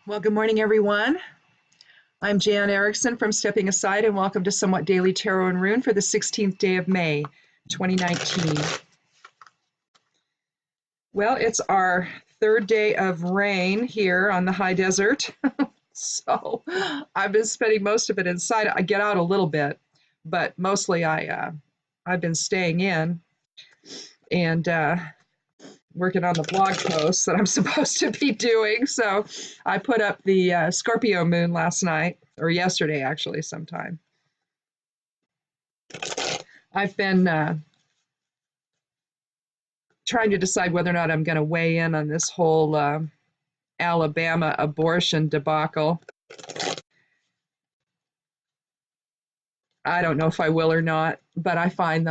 Well, good morning, everyone. I'm Jan Erickson from Stepping Aside, and welcome to Somewhat Daily Tarot and Rune for the 16th day of May, 2019. Well, it's our third day of rain here on the high desert, so I've been spending most of it inside. I get out a little bit, but mostly I've been staying in and working on the blog posts that I'm supposed to be doing. So I put up the Scorpio moon last night, or yesterday actually, sometime. I've been trying to decide whether or not I'm going to weigh in on this whole Alabama abortion debacle. I don't know if I will or not, but I find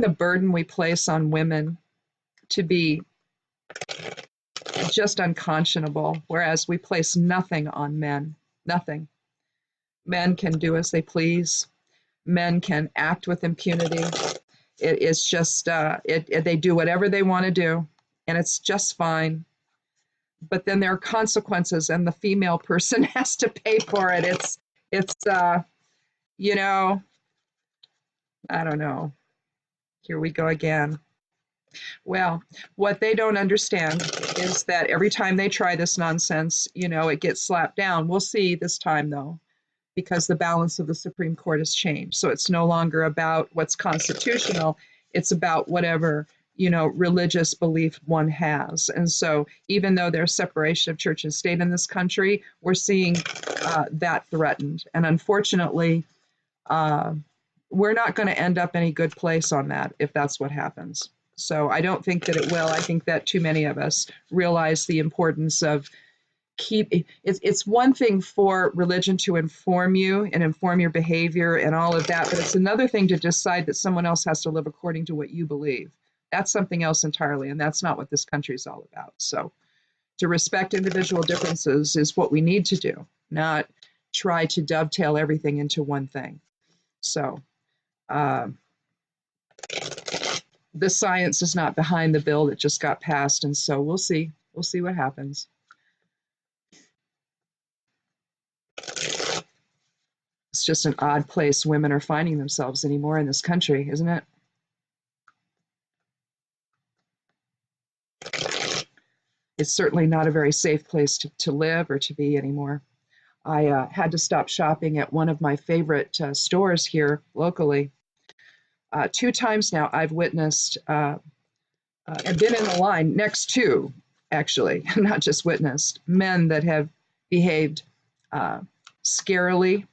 the burden we place on women to be just unconscionable, whereas we place nothing on men. Nothing. Men can do as they please. Men can act with impunity. It's just, they do whatever they want to do, and it's just fine. But then there are consequences, and the female person has to pay for it. I don't know. Here we go again. Well, what they don't understand is that every time they try this nonsense, it gets slapped down. We'll see this time, though, because the balance of the Supreme Court has changed. So it's no longer about what's constitutional. It's about whatever, religious belief one has. And so even though there's separation of church and state in this country, we're seeing that threatened. And unfortunately, we're not going to end up any good place on that if that's what happens. So I don't think that it will. I think that too many of us realize the importance of it's one thing for religion to inform you and inform your behavior and all of that, but it's another thing to decide that someone else has to live according to what you believe. That's something else entirely, and that's not what this country is all about. So to respect individual differences is what we need to do, not try to dovetail everything into one thing. So the science is not behind the bill that just got passed, and so we'll see what happens. It's just an odd place women are finding themselves anymore in this country, isn't it? It's certainly not a very safe place to live or to be anymore. I had to stop shopping at one of my favorite stores here locally. 2 times now I've witnessed and been in the line next to, actually, not just witnessed, men that have behaved scarily,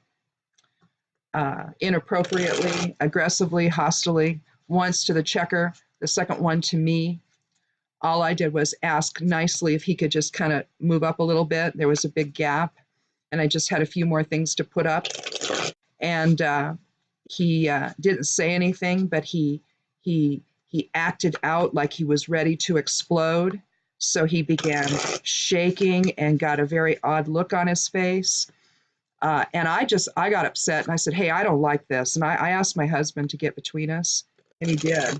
inappropriately, aggressively, hostilely, once to the checker, the second one to me. All I did was ask nicely if he could just kind of move up a little bit. There was a big gap, and I just had a few more things to put up. And he didn't say anything, but he acted out like he was ready to explode. So he began shaking and got a very odd look on his face. And I got upset, and I said, hey, I don't like this. And I asked my husband to get between us, and he did.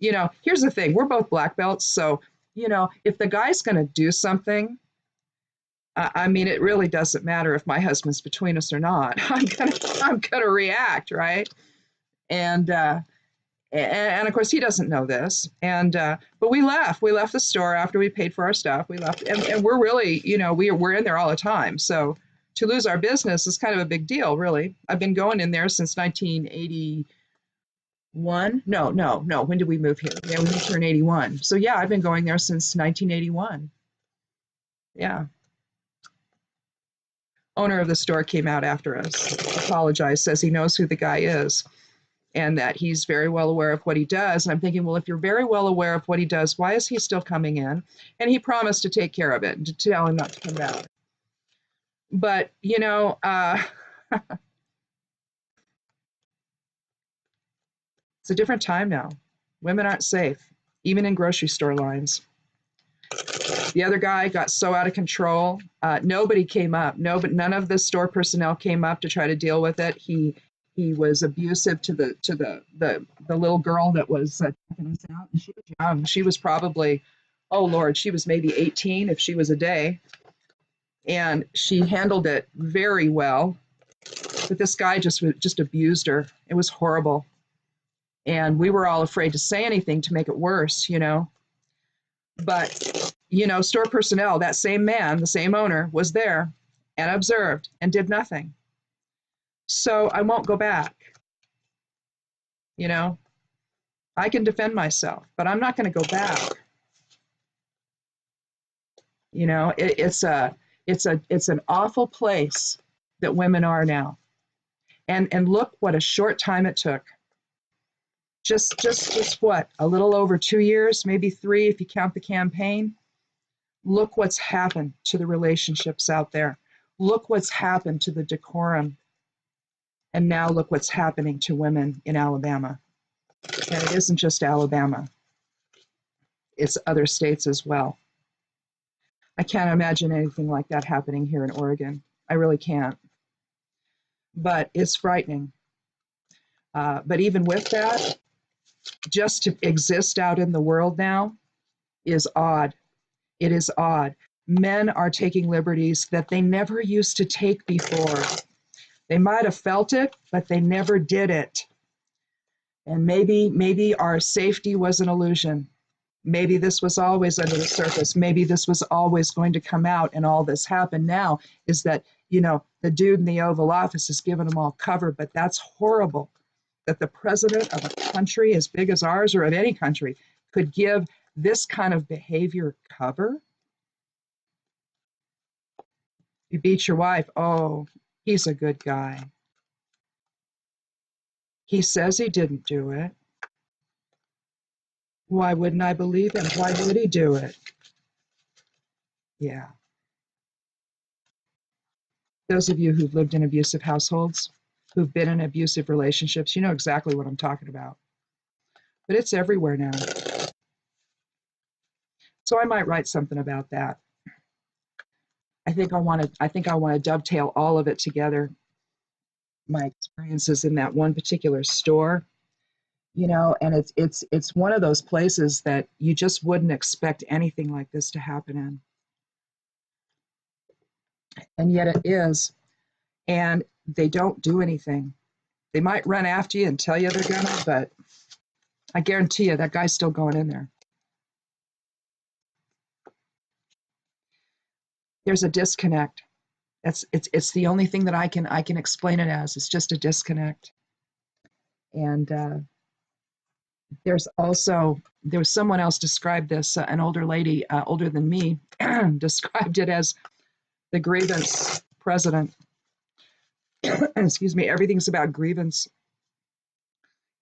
Here's the thing. We're both black belts. So, if the guy's going to do something, it really doesn't matter if my husband's between us or not. I'm gonna react, right? And of course he doesn't know this. And but we left. We left the store after we paid for our stuff. We left, and we're really, we're in there all the time. So to lose our business is kind of a big deal, really. I've been going in there since 1981. No. When did we move here? Yeah, we moved here in 81. So yeah, I've been going there since 1981. Yeah. Owner of the store came out after us, apologized, says he knows who the guy is and that he's very well aware of what he does. And I'm thinking, well, if you're very well aware of what he does, why is he still coming in? And he promised to take care of it and to tell him not to come back. But, it's a different time now. Women aren't safe, even in grocery store lines. The other guy got so out of control. Nobody came up. None of the store personnel came up to try to deal with it. He was abusive to the little girl that was checking us out. And she was young. She was probably oh Lord, she was maybe 18 if she was a day. And she handled it very well. But this guy just abused her. It was horrible. And we were all afraid to say anything to make it worse, you know. But, you know, store personnel, that same man, the same owner, was there and observed and did nothing. So I won't go back. You know, I can defend myself, but I'm not going to go back. You know, it's an awful place that women are now. And look what a short time it took. Just what, a little over 2 years, maybe 3 if you count the campaign. Look what's happened to the relationships out there. Look what's happened to the decorum. And now look what's happening to women in Alabama. And it isn't just Alabama. It's other states as well. I can't imagine anything like that happening here in Oregon. I really can't. But it's frightening. But even with that, just to exist out in the world now is odd. It is odd. Men are taking liberties that they never used to take before. They might have felt it, but they never did it. And maybe our safety was an illusion. Maybe this was always under the surface. Maybe this was always going to come out, and all this happened now is that, you know, the dude in the Oval Office is giving them all cover, but that's horrible. That the president of a country as big as ours, or of any country, could give this kind of behavior cover. You beat your wife, oh, he's a good guy. He says he didn't do it. Why wouldn't I believe him? Why would he do it? Yeah. Those of you who've lived in abusive households, who've been in abusive relationships, you know exactly what I'm talking about. But it's everywhere now. So I might write something about that. I think I want to dovetail all of it together. My experiences in that one particular store, you know, and it's one of those places that you just wouldn't expect anything like this to happen in. And yet it is. And they don't do anything. They might run after you and tell you they're gonna, but I guarantee you that guy's still going in there. There's a disconnect. It's the only thing that I can explain it as. It's just a disconnect. And there was someone else described this, an older lady, older than me, described it as the grievance president. Excuse me, everything's about grievance.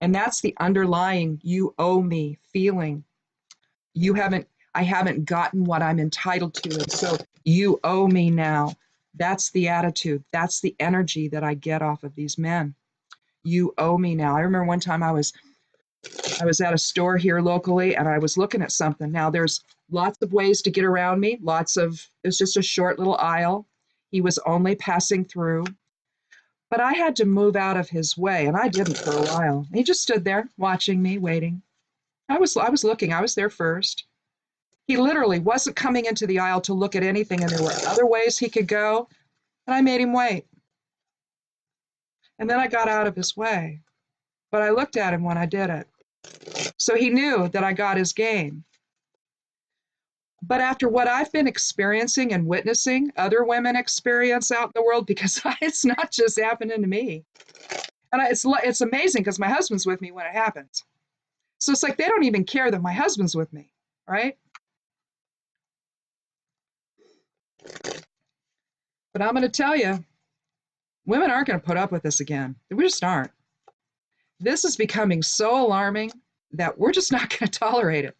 And that's the underlying you owe me feeling. I haven't gotten what I'm entitled to, and so you owe me now. That's the attitude. That's the energy that I get off of these men. You owe me now. I remember one time I was at a store here locally, and I was looking at something. Now there's lots of ways to get around me. It's just a short little aisle. He was only passing through. But I had to move out of his way, and I didn't for a while. He just stood there watching me, waiting. I was looking. I was there first. He literally wasn't coming into the aisle to look at anything, and there were other ways he could go, and I made him wait. And then I got out of his way. But I looked at him when I did it. So he knew that I got his game. But after what I've been experiencing and witnessing other women experience out in the world, because it's not just happening to me. And it's amazing because my husband's with me when it happens. So it's like they don't even care that my husband's with me, right? But I'm going to tell you, women aren't going to put up with this again. We just aren't. This is becoming so alarming that we're just not going to tolerate it.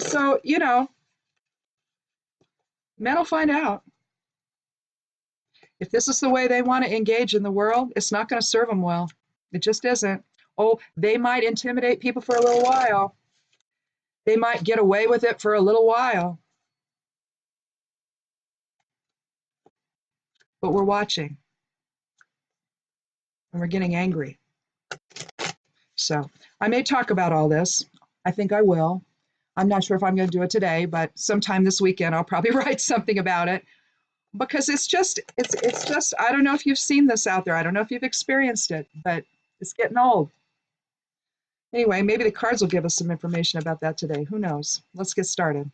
So, you know, men will find out. If this is the way they want to engage in the world, it's not going to serve them well. It just isn't. Oh, they might intimidate people for a little while. They might get away with it for a little while. But we're watching. And we're getting angry. So I may talk about all this. I think I will. I'm not sure if I'm going to do it today, but sometime this weekend I'll probably write something about it, because it's just I don't know if you've seen this out there. I don't know if you've experienced it, but it's getting old. Anyway, maybe the cards will give us some information about that today. Who knows? Let's get started.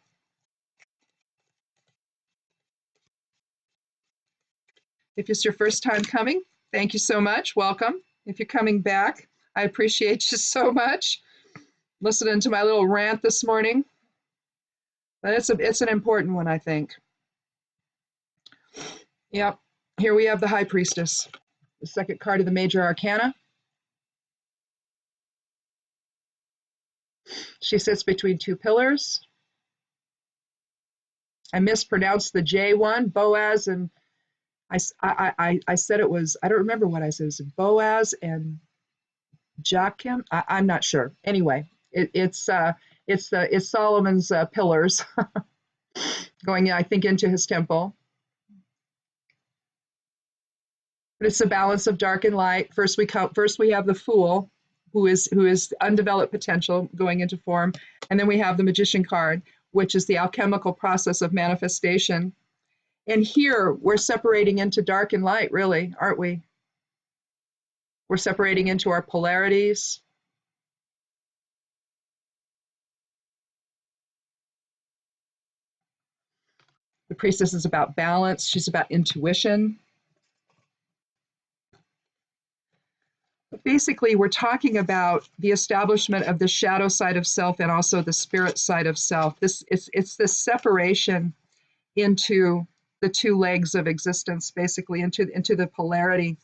If it's your first time coming, thank you so much. Welcome. If you're coming back, I appreciate you so much. Listening to my little rant this morning, but it's an important one, I think. Yep. Here we have the High Priestess, the second card of the Major Arcana. She sits between two pillars. I mispronounced the J one, Boaz, and I said it was, I don't remember what I said. It was Boaz and Joachim. I'm not sure. Anyway, it's Solomon's pillars going, I think, into his temple. But it's a balance of dark and light. First we have the Fool, who is undeveloped potential going into form, and then we have the Magician card, which is the alchemical process of manifestation. And here we're separating into dark and light, really, aren't we? We're separating into our polarities. The Priestess is about balance. She's about intuition. But basically, we're talking about the establishment of the shadow side of self and also the spirit side of self. It's this separation into the two legs of existence, basically into the polarity.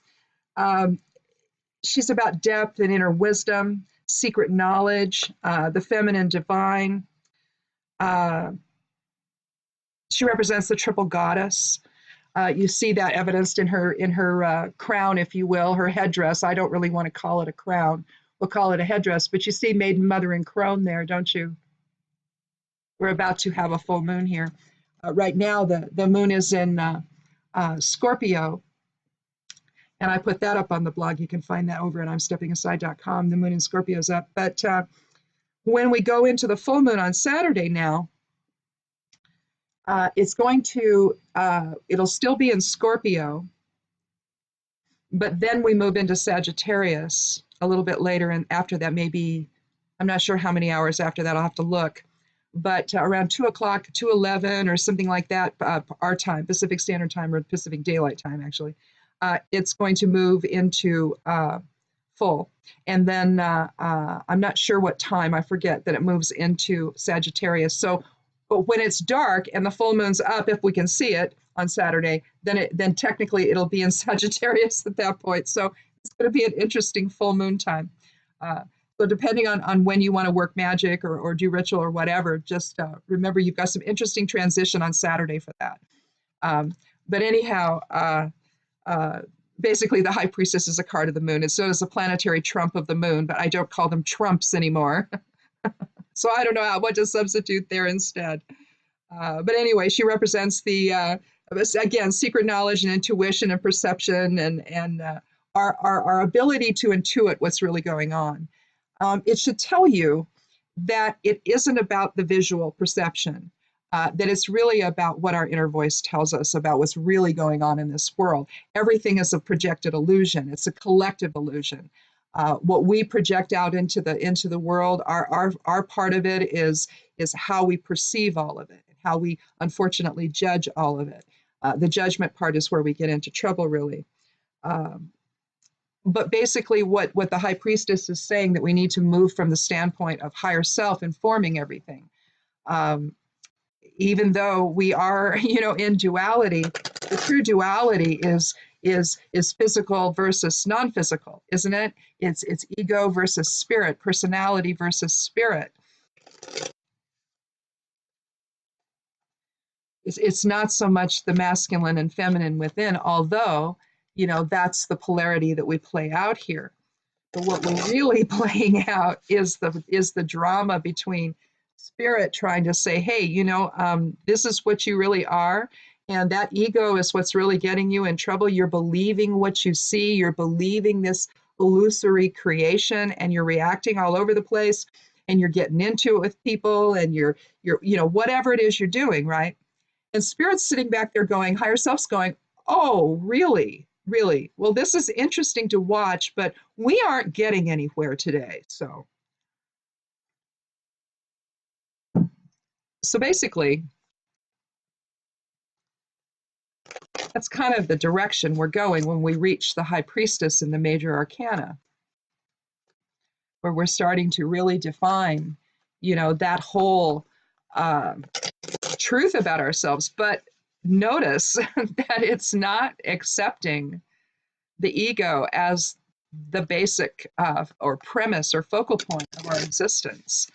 She's about depth and inner wisdom, secret knowledge, the feminine divine. She represents the triple goddess. You see that evidenced in her crown, if you will, her headdress. I don't really want to call it a crown. We'll call it a headdress, but you see Maiden, Mother, and Crone there, don't you? We're about to have a full moon here. Right now, the moon is in Scorpio, and I put that up on the blog. You can find that over at imsteppingaside.com. The moon in Scorpio is up. But when we go into the full moon on Saturday now, it's going to, it'll still be in Scorpio, but then we move into Sagittarius a little bit later, and after that, maybe, I'm not sure how many hours after that, I'll have to look, but around 2 o'clock, 2:11 or something like that, our time, Pacific Standard Time, or Pacific Daylight Time, actually, it's going to move into full. And then I'm not sure what time, I forget that it moves into Sagittarius. So, but when it's dark and the full moon's up, if we can see it on Saturday, then technically it'll be in Sagittarius at that point. So it's going to be an interesting full moon time. So depending on when you want to work magic or do ritual or whatever, just remember you've got some interesting transition on Saturday for that. But anyhow, basically the High Priestess is a card of the moon. It's known as the planetary trump of the moon, but I don't call them trumps anymore. So I don't know what to substitute there instead. But anyway, she represents the, again, secret knowledge and intuition and perception and our ability to intuit what's really going on. It should tell you that it isn't about the visual perception, that it's really about what our inner voice tells us about what's really going on in this world. Everything is a projected illusion. It's a collective illusion. What we project out into the world, our part of it is how we perceive all of it, and how we unfortunately judge all of it. The judgment part is where we get into trouble, really. But basically what the High Priestess is saying, that we need to move from the standpoint of higher self informing everything. Even though we are, in duality, the true duality is physical versus non-physical, isn't it? It's ego versus spirit, personality versus spirit. It's not so much the masculine and feminine within, although, that's the polarity that we play out here. But what we're really playing out is the drama between spirit trying to say, hey, this is what you really are. And that ego is what's really getting you in trouble. You're believing what you see. You're believing this illusory creation, and you're reacting all over the place. and you're getting into it with people, and you're whatever it is you're doing, right? And spirit's sitting back there going, higher self's going, oh, really? Really? Well, this is interesting to watch, but we aren't getting anywhere today. So basically, that's kind of the direction we're going when we reach the high priestess in the major arcana, where we're starting to really define, that whole truth about ourselves. But notice that it's not accepting the ego as the basic or premise or focal point of our existence,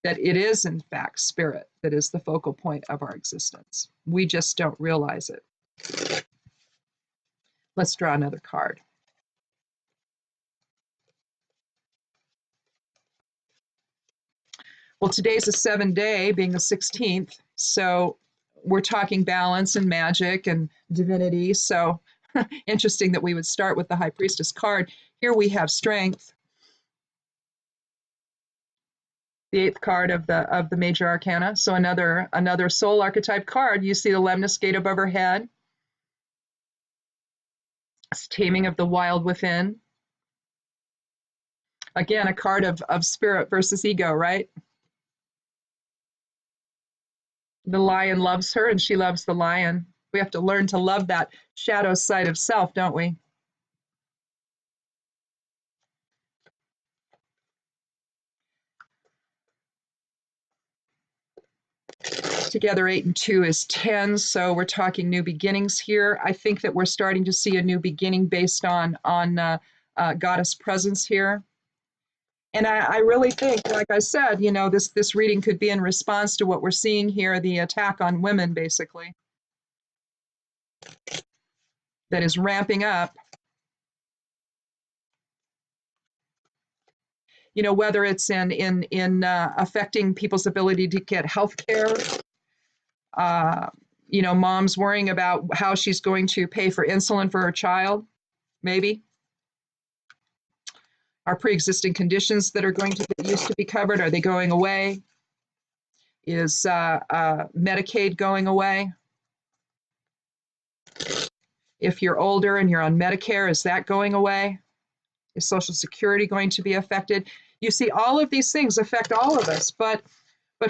that it is in fact spirit that is the focal point of our existence. We just don't realize it. Let's draw another card. Well, today's a 7-day, being the 16th, so we're talking balance and magic and divinity. So interesting that we would start with the High Priestess card. Here we have strength, the 8th card of the major arcana. So another soul archetype card. You see the Lemnis gate above her head. It's taming of the wild within. Again, a card of spirit versus ego, right? The lion loves her and she loves the lion. We have to learn to love that shadow side of self, don't we? Together, 8 and 2 is 10, so we're talking new beginnings here. I think that we're starting to see a new beginning based on goddess presence here. And I really think, like I said, this reading could be in response to what we're seeing here, the attack on women, basically, that is ramping up. Whether it's in affecting people's ability to get health care, mom's worrying about how she's going to pay for insulin for her child, maybe. Are pre-existing conditions that used to be covered, are they going away? Is Medicaid going away? If you're older and you're on Medicare, is that going away? Is Social Security going to be affected? You see, all of these things affect all of us, but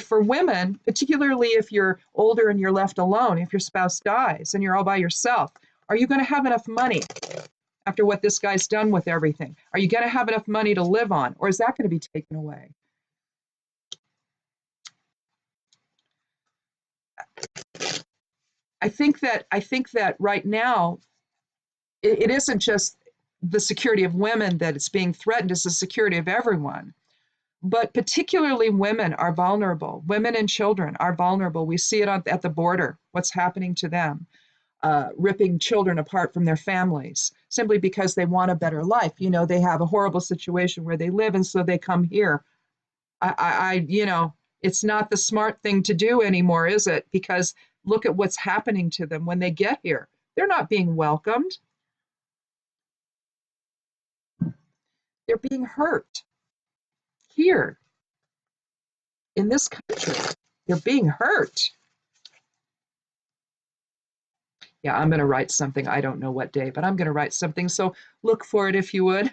for women, particularly if you're older and you're left alone, if your spouse dies and you're all by yourself, are you going to have enough money after what this guy's done with everything? Are you going to have enough money to live on, or is that going to be taken away? I think that right now, it isn't just the security of women that is being threatened, it's the security of everyone. But particularly women are vulnerable. Women and children are vulnerable. We see it at the border, what's happening to them, ripping children apart from their families simply because they want a better life. They have a horrible situation where they live, and so they come here. It's not the smart thing to do anymore, is it? Because look at what's happening to them when they get here. They're not being welcomed. They're being hurt. Here, in this country, they're being hurt. Yeah, I'm going to write something. I don't know what day, but I'm going to write something. So look for it if you would.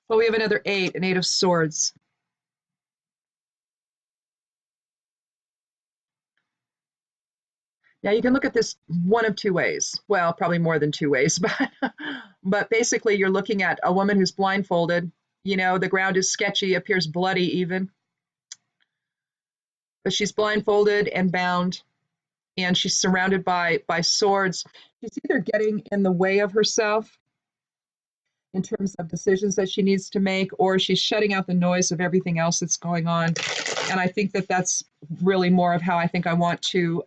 Well, we have another 8, an 8 of swords. Now you can look at this one of 2 ways. Well, probably more than 2 ways, but basically you're looking at a woman who's blindfolded. The ground is sketchy, appears bloody even. But she's blindfolded and bound, and she's surrounded by swords. She's either getting in the way of herself in terms of decisions that she needs to make, or she's shutting out the noise of everything else that's going on. And I think that that's really more of how I think I want to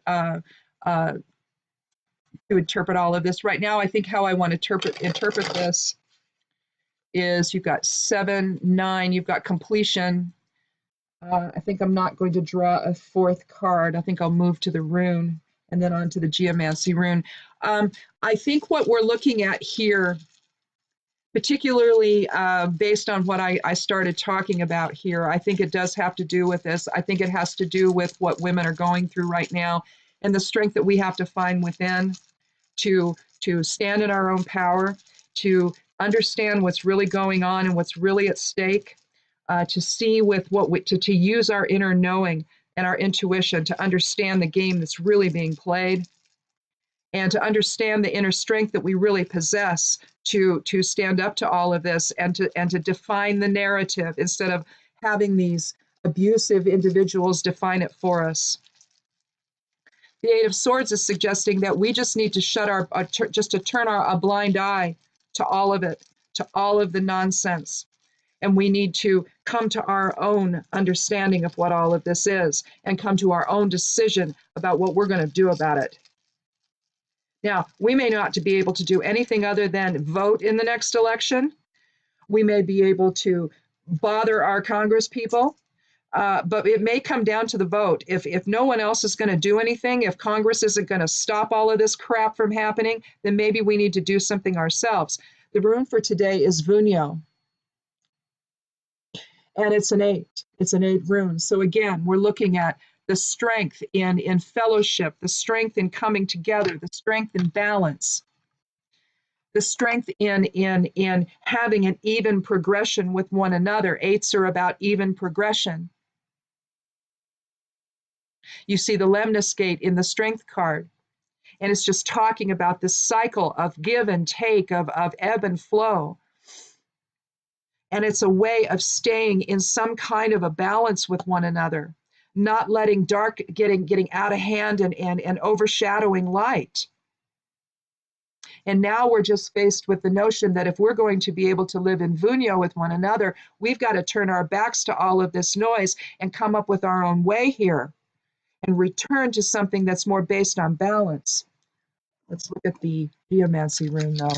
interpret all of this. Right now, I think how I want to interpret this is you've got 7, 9, you've got completion. I think I'm not going to draw a 4th card. I think I'll move to the rune. and then on to the geomancy rune. I think what we're looking at here, particularly based on what I started talking about here, I think it does have to do with this. I think it has to do with what women are going through right now and the strength that we have to find within to stand in our own power, to understand what's really going on and what's really at stake, to see with what we, to use our inner knowing and our intuition to understand the game that's really being played, and to understand the inner strength that we really possess to stand up to all of this and to define the narrative instead of having these abusive individuals define it for us. The Eight of Swords is suggesting that we just need to shut our, just to turn a blind eye to all of it, to all of the nonsense. And we need to come to our own understanding of what all of this is and come to our own decision about what we're going to do about it. Now, we may not be able to do anything other than vote in the next election. We may be able to bother our Congress people, but it may come down to the vote. If no one else is going to do anything, if Congress isn't going to stop all of this crap from happening, then maybe we need to do something ourselves. The rune for today is Vunyo, and it's an 8. It's an 8 rune. So again, we're looking at the strength in fellowship, the strength in coming together, the strength in balance, the strength in having an even progression with one another. 8s are about even progression. You see the lemniscate in the strength card, and it's just talking about this cycle of give and take, of ebb and flow. And it's a way of staying in some kind of a balance with one another, not letting dark getting out of hand and overshadowing light. And now we're just faced with the notion that if we're going to be able to live in Vunyo with one another, we've got to turn our backs to all of this noise and come up with our own way here and return to something that's more based on balance. Let's look at the geomancy rune, though.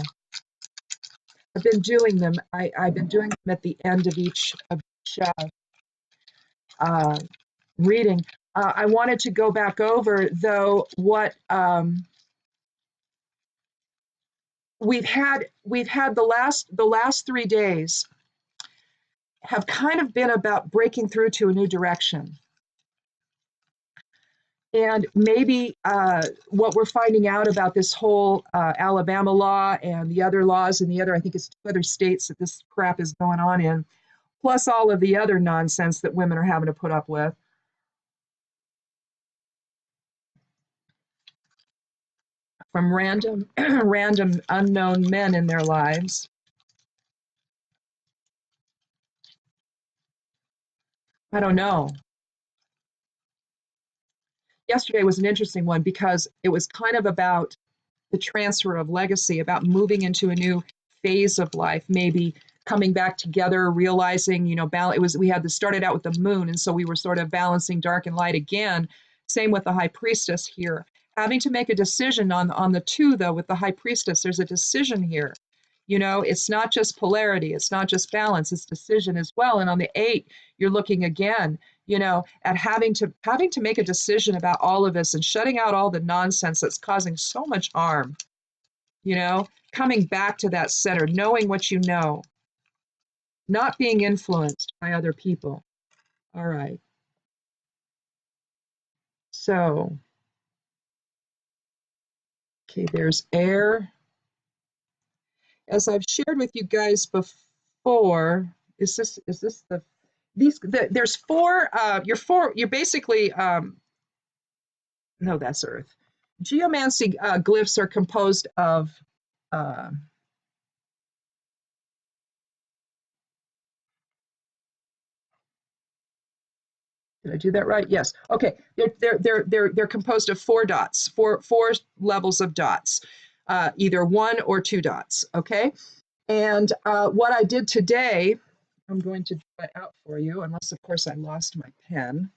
I've been doing them. I've been doing them at the end of each reading. I wanted to go back over, though, what we've had the last 3 days have kind of been about breaking through to a new direction. And maybe what we're finding out about this whole Alabama law and the other laws in the other, I think it's 2 other states that this crap is going on in, plus all of the other nonsense that women are having to put up with. From random unknown men in their lives. I don't know. Yesterday was an interesting one because it was kind of about the transfer of legacy, about moving into a new phase of life, maybe coming back together, realizing, we had this started out with the moon, and so we were sort of balancing dark and light again. Same with the high priestess here. Having to make a decision on the 2, though, with the high priestess, there's a decision here. It's not just polarity, it's not just balance, it's decision as well. And on the 8, you're looking again, at having to make a decision about all of this and shutting out all the nonsense that's causing so much harm. Coming back to that center, knowing what you know, not being influenced by other people. All right. So, okay, there's air. As I've shared with you guys before, there's 4, you're basically, no, that's Earth. Geomancy glyphs are composed of, did I do that right? Yes. Okay. They're composed of 4 dots, four levels of dots, either 1 or 2 dots. Okay. And what I did today, I'm going to draw it out for you, unless of course I lost my pen.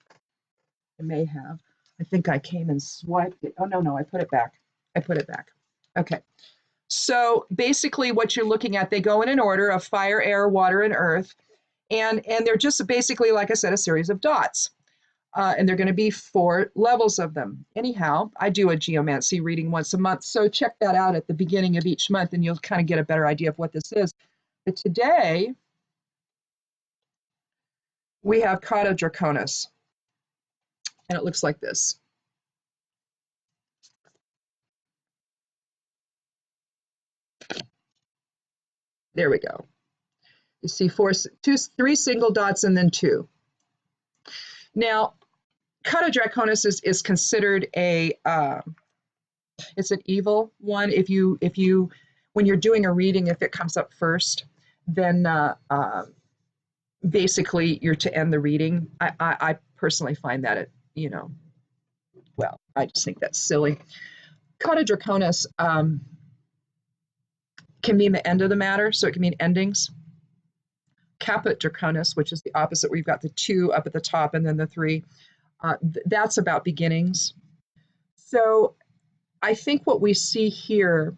I may have. I think I came and swiped it. Oh no, I put it back. Okay. So basically, what you're looking at, they go in an order of fire, air, water, and earth, and they're just basically, like I said, a series of dots. And there are going to be 4 levels of them. Anyhow, I do a geomancy reading once a month, so check that out at the beginning of each month and you'll kind of get a better idea of what this is. But today, we have Cauda draconis, and it looks like this. There we go. You see 3 single dots and then 2. Now, Cauda draconis is considered it's an evil one. If you when you're doing a reading, if it comes up first, then basically you're to end the reading. I personally find that well, I just think that's silly. Cauda draconis can mean the end of the matter, so it can mean endings. Caput draconis, which is the opposite, where you've got the 2 up at the top and then the 3, that's about beginnings. So I think what we see here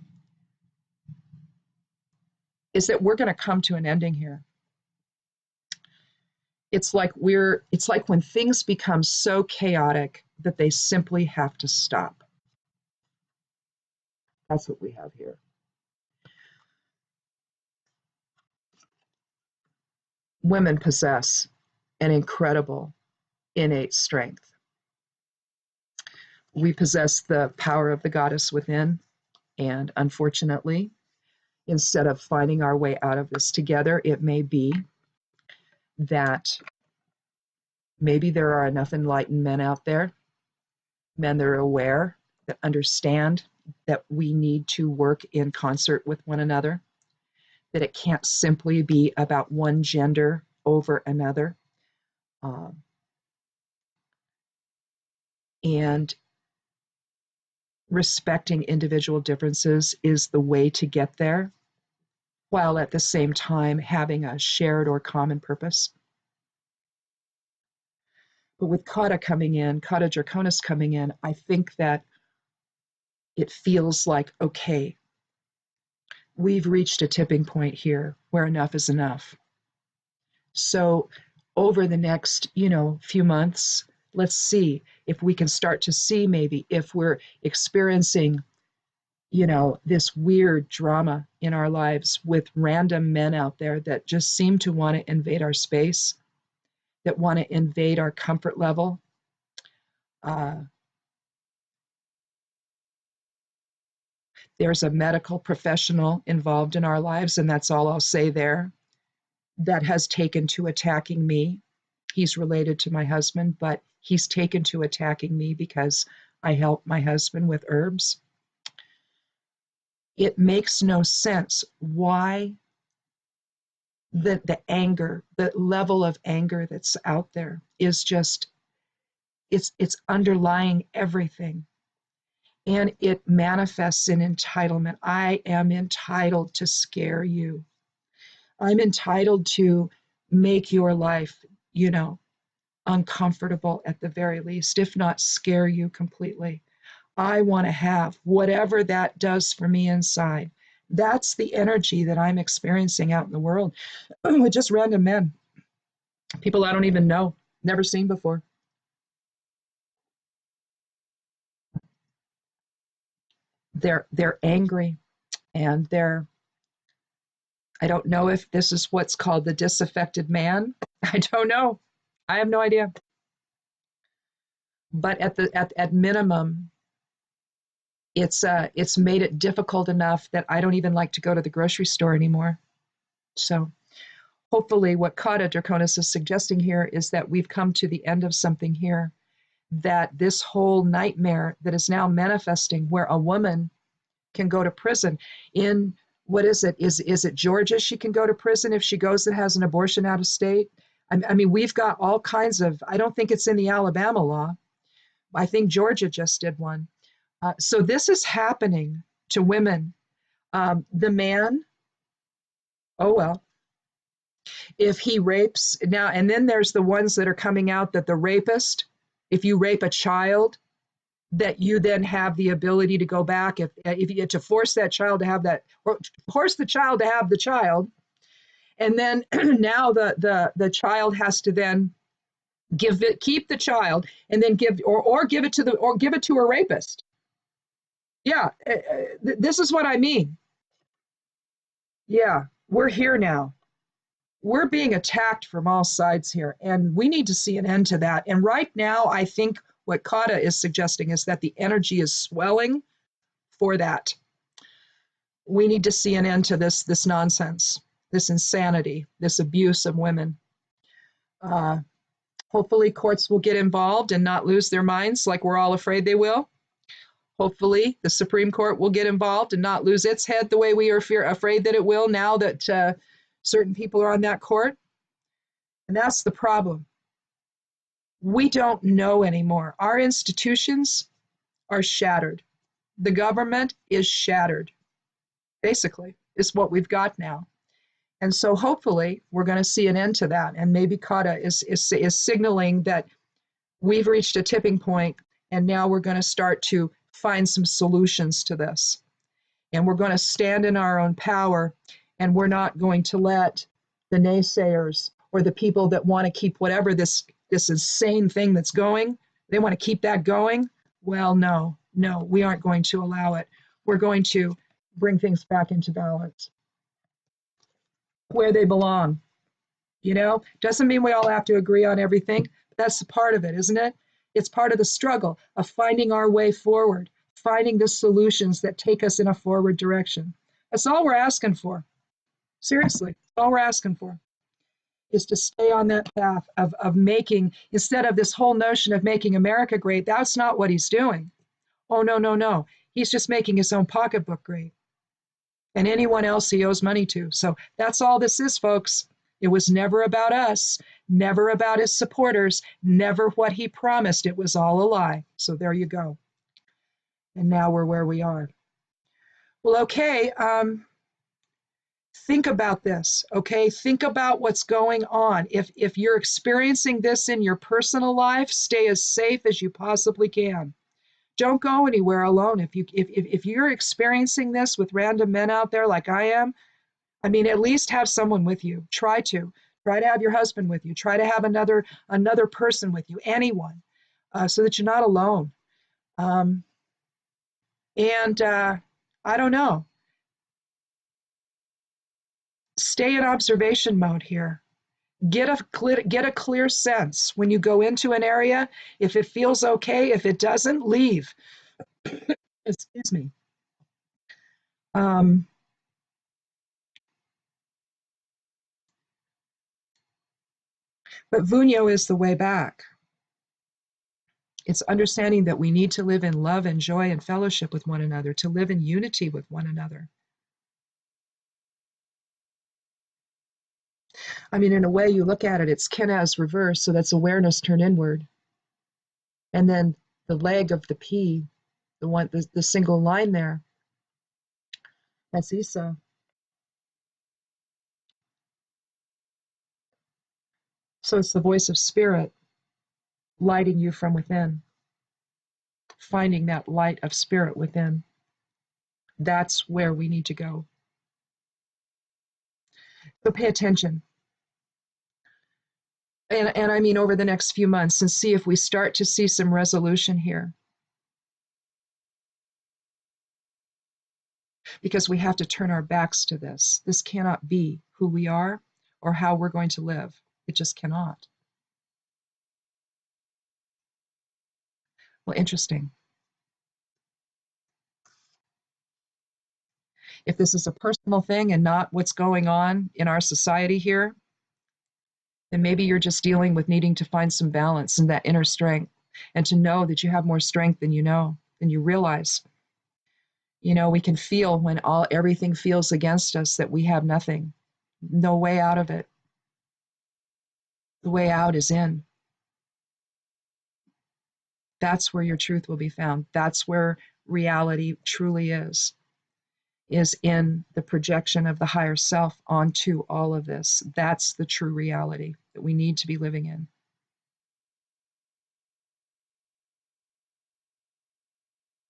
is that we're going to come to an ending here. It's like when things become so chaotic that they simply have to stop. That's what we have here. Women possess an incredible innate strength. We possess the power of the goddess within, and unfortunately, instead of finding our way out of this together, it may be that maybe there are enough enlightened men out there, men that are aware, that understand that we need to work in concert with one another, that it can't simply be about one gender over another. And respecting individual differences is the way to get there, while at the same time having a shared or common purpose. But with Cauda draconis coming in, I think that it feels like, okay, we've reached a tipping point here where enough is enough. So over the next, few months, let's see if we can start to see maybe if we're experiencing, this weird drama in our lives with random men out there that just seem to want to invade our space, that want to invade our comfort level. There's a medical professional involved in our lives, and that's all I'll say there, that has taken to attacking me. He's related to my husband, but he's taken to attacking me because I help my husband with herbs. It makes no sense why the anger, the level of anger that's out there is just, it's underlying everything. And it manifests in entitlement. I am entitled to scare you. I'm entitled to make your life, uncomfortable at the very least, if not scare you completely. I want to have whatever that does for me inside. That's the energy that I'm experiencing out in the world with just random men, people I don't even know, never seen before. They're angry, and I don't know if this is what's called the disaffected man. I don't know. I have no idea. But at minimum, it's made it difficult enough that I don't even like to go to the grocery store anymore. So hopefully what Cauda draconis is suggesting here is that we've come to the end of something here, that this whole nightmare that is now manifesting, where a woman can go to prison in, what is it? Is it Georgia? She can go to prison if she goes and has an abortion out of state. I mean, we've got all kinds of, I don't think it's in the Alabama law. I think Georgia just did one. So this is happening to women. The man, oh well, if he rapes now, and then there's the ones that are coming out that the rapist, if you rape a child, that you then have the ability to go back if you get to force that child to have that, or force the child to have the child, and then now the child has to then Give it, keep the child, and then give, or give it to the, or give it to a rapist. Yeah, this is what I mean. Yeah, we're here now. We're being attacked from all sides here, and we need to see an end to that. And right now, I think what Kata is suggesting is that the energy is swelling for that. We need to see an end to this nonsense, this insanity, this abuse of women. Uh, Hopefully, courts will get involved and not lose their minds like we're all afraid they will. Hopefully, the Supreme Court will get involved and not lose its head the way we are afraid that it will now that certain people are on that court. And that's the problem. We don't know anymore. Our institutions are shattered. The government is shattered, basically, is what we've got now. And so hopefully we're going to see an end to that. And maybe Kata is signaling that we've reached a tipping point, and now we're going to start to find some solutions to this. And we're going to stand in our own power, and we're not going to let the naysayers or the people that want to keep whatever this insane thing that's going, they want to keep that going. Well, no, we aren't going to allow it. We're going to bring things back into balance where they belong. You know, doesn't mean we all have to agree on everything, but that's part of it, isn't it? It's part of the struggle of finding our way forward, finding the solutions that take us in a forward direction. That's all we're asking for. Seriously, all we're asking for is to stay on that path of making, instead of this whole notion of making America great, that's not what he's doing. Oh, no. He's just making his own pocketbook great. And anyone else he owes money to. So that's all this is, folks. It was never about us, never about his supporters, never what he promised. It was all a lie. So there you go. And now we're where we are. Well, okay. Think about this, okay? Think about what's going on. If you're experiencing this in your personal life, stay as safe as you possibly can. Don't go anywhere alone. If you're experiencing this with random men out there like I am, I mean, at least have someone with you. Try to have your husband with you. Try to have another person with you, anyone, so that you're not alone. I don't know. Stay in observation mode here. Get a clear sense when you go into an area. If it feels okay, if it doesn't, leave. Excuse me. But Vunyo is the way back. It's understanding that we need to live in love and joy and fellowship with one another, to live in unity with one another. I mean, in a way, you look at it, it's Kenaz reverse, so that's awareness turned inward. And then the leg of the P, the single line there, that's Isa. So it's the voice of spirit lighting you from within, finding that light of spirit within. That's where we need to go. So pay attention. And I mean over the next few months, and see if we start to see some resolution here. Because we have to turn our backs to this. This cannot be who we are or how we're going to live. It just cannot. Well, interesting. If this is a personal thing and not what's going on in our society here, then maybe you're just dealing with needing to find some balance and that inner strength, and to know that you have more strength than you know, than you realize. You know, we can feel when everything feels against us that we have nothing, no way out of it. The way out is in. That's where your truth will be found. That's where reality truly is in the projection of the higher self onto all of this. That's the true reality that we need to be living in.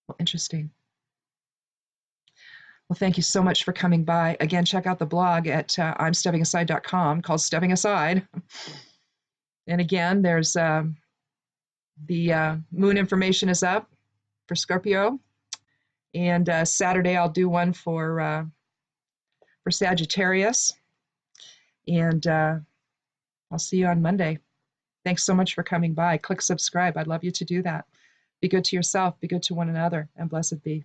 Well, interesting. Well, thank you so much for coming by. Again, check out the blog at imsteppingaside.com called Stepping Aside. And again, there's the moon information is up for Scorpio. And Saturday I'll do one for Sagittarius. And I'll see you on Monday. Thanks so much for coming by. Click subscribe. I'd love you to do that. Be good to yourself, be good to one another, and blessed be.